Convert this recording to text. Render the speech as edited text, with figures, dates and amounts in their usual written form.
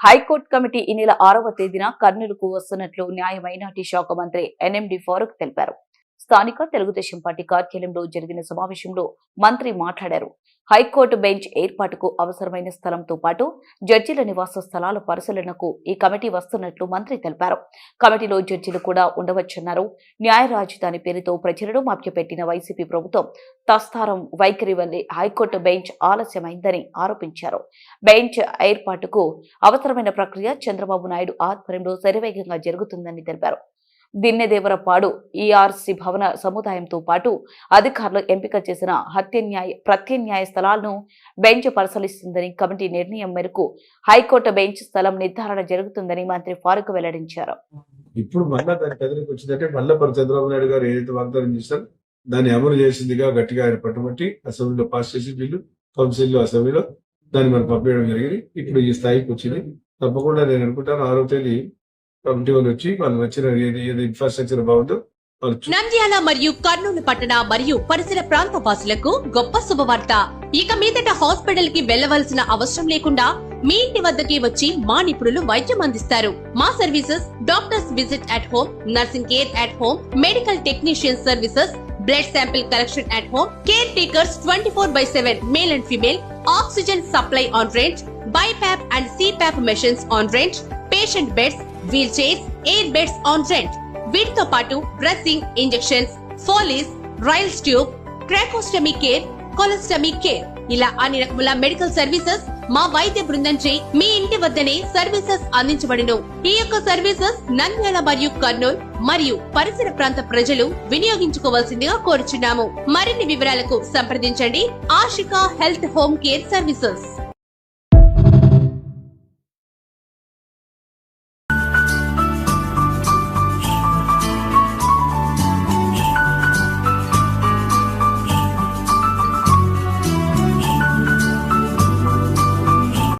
High court committee ఈ నెల 6వ తేదీన కర్నూలుకు వస్తున్నట్లు న్యాయ మైనార్టీ శాఖ మంత్రి ఎన్ఎండి ఫారూక్ తెలిపారు. స్థానిక తెలుగుదేశం పార్టీ కార్యాలయంలో జరిగిన సమావేశంలో మంత్రి మాట్లాడారు. హైకోర్టు బెంచ్ ఏర్పాటుకు అవసరమైన స్థలంతో పాటు జడ్జిల నివాస స్థలాల పరిశీలనకు ఈ కమిటీ వస్తున్నట్లు మంత్రి తెలిపారు. కమిటీలో జడ్జిలు కూడా ఉండవచ్చన్నారు. న్యాయ రాజధాని పేరుతో ప్రజలను మభ్యపెట్టిన వైసీపీ ప్రభుత్వం తస్తారం వైఖరి వల్లే హైకోర్టు బెంచ్ ఆలస్యమైందని ఆరోపించారు. బెంచ్ ఏర్పాటుకు అవసరమైన ప్రక్రియ చంద్రబాబు నాయుడు ఆధ్వర్యంలో శరవేగంగా జరుగుతుందని తెలిపారు. దిన్నెదేవరపాడు ఈఆర్సీ భవన సముదాయంతో పాటు అధికారులు ఎంపిక చేసిన ప్రత్యామ్నాయ స్థలాలను బెంచ్ పరిశీలిస్తుందని, కమిటీ నిర్ణయం మేరకు హైకోర్టు బెంచ్ స్థలం నిర్ధారణ జరుగుతుందని మంత్రి ఫారూక్ వెల్లడించారు. ఇప్పుడు మళ్ళా దాని కదిలికి వచ్చిందంటే మళ్ళా చంద్రబాబు నాయుడు గారు ఏదైతే వాగ్దానం చేశారో దాన్ని అమలు చేసిందిగా గట్టిగా ఆయన పట్టుబట్టి అసెంబ్లీలో పాస్ చేసి బిల్లు కౌన్సిల్లో అసెంబ్లీలో దాన్ని మనం పంపించడం జరిగింది. ఇప్పుడు ఈ స్థాయికి వచ్చింది. తప్పకుండా నేను అనుకుంటాను 6వ తేదీ కమిటీ వాళ్ళు వచ్చి వాళ్ళు వచ్చిన ఏది ఇన్ఫ్రాస్ట్రక్చర్ బాగుందో నంద్యాల మరియు కర్నూలు పట్టణ మరియు పరిసర ప్రాంత వాసులకు గొప్ప శుభవార్త. ఇక మీదట హాస్పిటల్ కి వెళ్లవలసిన అవసరం లేకుండా మీ ఇంటి వద్దకే వచ్చి మా నిపుణులు వైద్యం అందిస్తారు. మా services doctors visit at home, nursing care at home, medical technician services, blood sample collection at home, caretakers 24/7 male and female, oxygen supply on rent, BiPAP and CPAP machines on rent, patient beds, wheelchairs, air beds on rent. వీటితో పాటు dressing, injections, Foleys, Ryle's tube, tracheostomy care, colostomy care ఇలా అన్ని రకముల medical services మా వైద్య బృందంచే మీ ఇంటి వద్దనే services అందించబడును. ఈ యొక్క సర్వీసెస్ నంద్యాల మరియు కర్నూలు మరియు పరిసర ప్రాంత ప్రజలు వినియోగించుకోవాల్సిందిగా కోరుచున్నాము. మరిన్ని వివరాలకు సంప్రదించండి Ashika health home care services.